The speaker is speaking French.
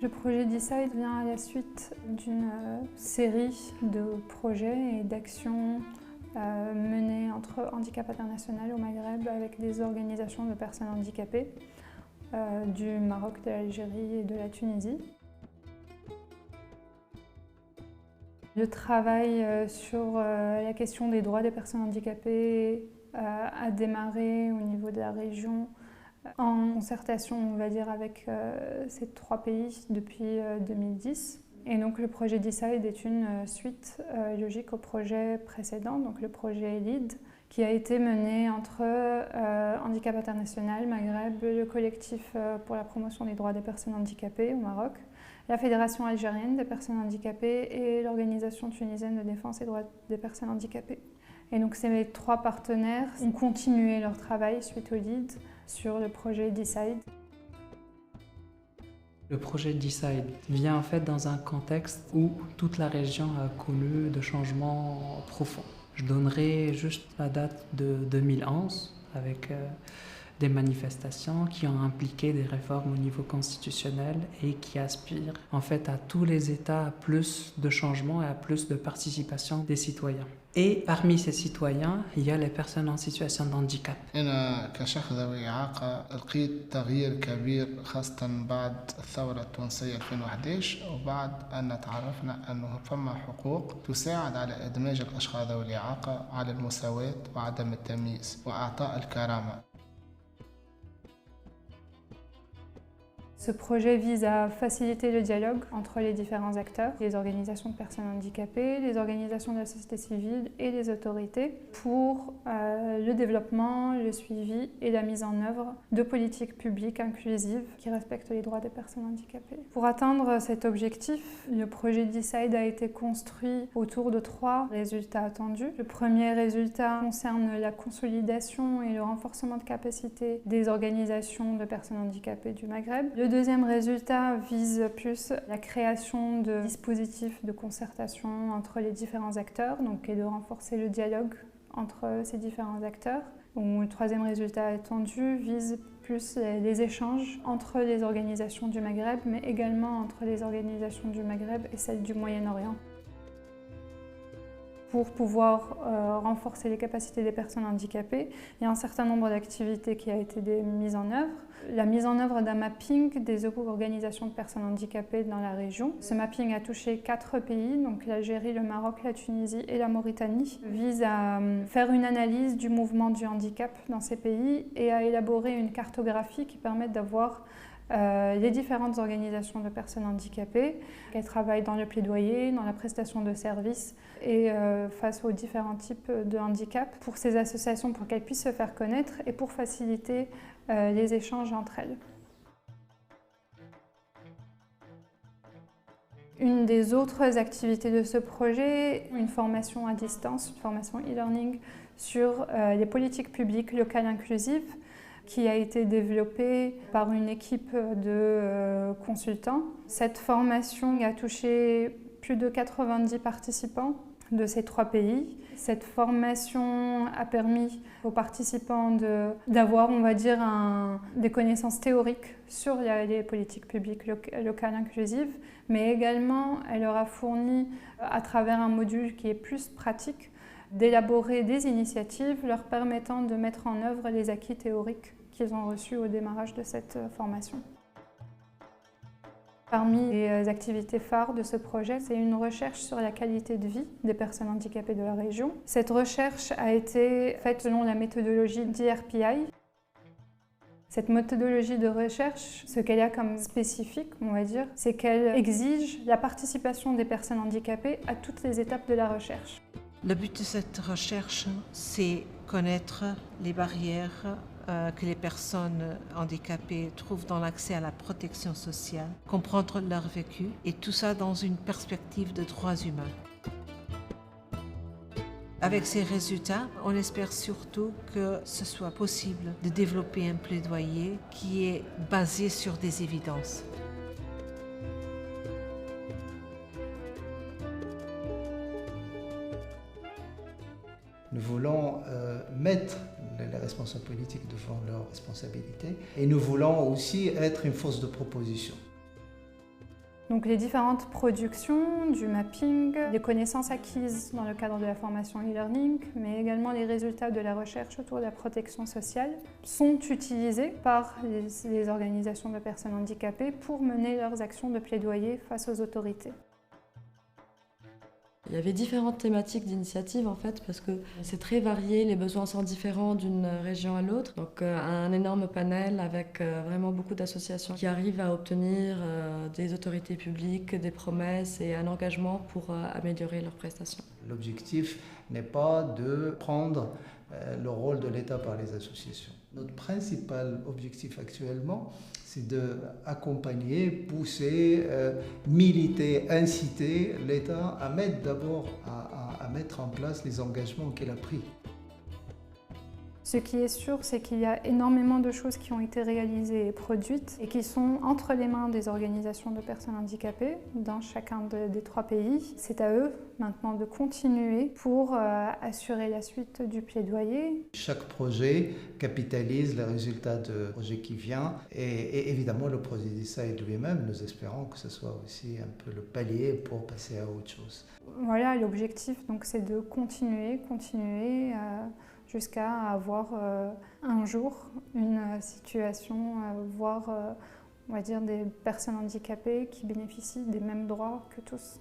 Le projet Decide vient à la suite d'une série de projets et d'actions menées entre Handicap International au Maghreb avec des organisations de personnes handicapées du Maroc, de l'Algérie et de la Tunisie. Le travail sur la question des droits des personnes handicapées a démarré au niveau de la région en concertation, on va dire, avec ces 3 pays depuis 2010. Et donc le projet Decide est une suite logique au projet précédent, donc le projet LEAD, qui a été mené entre Handicap International, Maghreb, le collectif pour la promotion des droits des personnes handicapées au Maroc, la Fédération algérienne des personnes handicapées et l'Organisation tunisienne de défense des droits des personnes handicapées. Et donc ces 3 partenaires ont continué leur travail suite au LEAD sur le projet Decide. Le projet Decide vient en fait dans un contexte où toute la région a connu de changements profonds. Je donnerai juste la date de 2011 avec des manifestations qui ont impliqué des réformes au niveau constitutionnel et qui aspirent en fait à tous les États à plus de changements et à plus de participation des citoyens. Et parmi ces citoyens, il y a les personnes en situation de handicap. أنا كشخص ذوي إعاقة لقيت تغيير كبير خاصة بعد الثورة التونسية 2011 وبعد أن تعرفنا أنه فما حقوق تساعد على إدماج الأشخاص ذوي الإعاقة على المساواة وعدم التمييز وإعطاء الكرامة. Ce projet vise à faciliter le dialogue entre les différents acteurs, les organisations de personnes handicapées, les organisations de la société civile et les autorités pour le développement, le suivi et la mise en œuvre de politiques publiques inclusives qui respectent les droits des personnes handicapées. Pour atteindre cet objectif, le projet Decide a été construit autour de 3 résultats attendus. Le premier résultat concerne la consolidation et le renforcement de capacité des organisations de personnes handicapées du Maghreb. Le deuxième résultat vise plus la création de dispositifs de concertation entre les différents acteurs, donc, et de renforcer le dialogue entre ces différents acteurs. Le troisième résultat attendu vise plus les échanges entre les organisations du Maghreb, mais également entre les organisations du Maghreb et celles du Moyen-Orient. Pour pouvoir renforcer les capacités des personnes handicapées, il y a un certain nombre d'activités qui a été mises en œuvre. La mise en œuvre d'un mapping des organisations de personnes handicapées dans la région. Ce mapping a touché 4 pays, donc l'Algérie, le Maroc, la Tunisie et la Mauritanie. Vise à faire une analyse du mouvement du handicap dans ces pays et à élaborer une cartographie qui permette d'avoir les différentes organisations de personnes handicapées. Elles travaillent dans le plaidoyer, dans la prestation de services et face aux différents types de handicap pour ces associations, pour qu'elles puissent se faire connaître et pour faciliter les échanges entre elles. Une des autres activités de ce projet, une formation à distance, une formation e-learning sur les politiques publiques locales inclusives, qui a été développée par une équipe de consultants. Cette formation a touché plus de 90 participants de ces 3 pays. Cette formation a permis aux participants d'avoir, on va dire, des connaissances théoriques sur les politiques publiques locales inclusives, mais également elle leur a fourni, à travers un module qui est plus pratique, d'élaborer des initiatives leur permettant de mettre en œuvre les acquis théoriques qu'ils ont reçus au démarrage de cette formation. Parmi les activités phares de ce projet, c'est une recherche sur la qualité de vie des personnes handicapées de la région. Cette recherche a été faite selon la méthodologie d'IRPI. Cette méthodologie de recherche, ce qu'elle a comme spécifique, on va dire, c'est qu'elle exige la participation des personnes handicapées à toutes les étapes de la recherche. Le but de cette recherche, c'est connaître les barrières que les personnes handicapées trouvent dans l'accès à la protection sociale, comprendre leur vécu et tout ça dans une perspective de droits humains. Avec ces résultats, on espère surtout que ce soit possible de développer un plaidoyer qui est basé sur des évidences. Nous voulons mettre les responsables politiques devant leurs responsabilités et nous voulons aussi être une force de proposition. Donc les différentes productions, du mapping, les connaissances acquises dans le cadre de la formation e-learning, mais également les résultats de la recherche autour de la protection sociale, sont utilisés par les organisations de personnes handicapées pour mener leurs actions de plaidoyer face aux autorités. Il y avait différentes thématiques d'initiative en fait parce que c'est très varié, les besoins sont différents d'une région à l'autre. Donc un énorme panel avec vraiment beaucoup d'associations qui arrivent à obtenir des autorités publiques, des promesses et un engagement pour améliorer leurs prestations. L'objectif n'est pas de prendre le rôle de l'État par les associations. Notre principal objectif actuellement, c'est d'accompagner, pousser, militer, inciter l'État à mettre d'abord à mettre en place les engagements qu'il a pris. Ce qui est sûr, c'est qu'il y a énormément de choses qui ont été réalisées et produites et qui sont entre les mains des organisations de personnes handicapées dans chacun des 3 pays. C'est à eux maintenant de continuer pour assurer la suite du plaidoyer. Chaque projet capitalise les résultats du projet qui vient et évidemment le projet d'e-Saïd lui-même, nous espérons que ce soit aussi un peu le palier pour passer à autre chose. Voilà, l'objectif donc c'est de continuer jusqu'à avoir un jour une situation, voire on va dire des personnes handicapées qui bénéficient des mêmes droits que tous.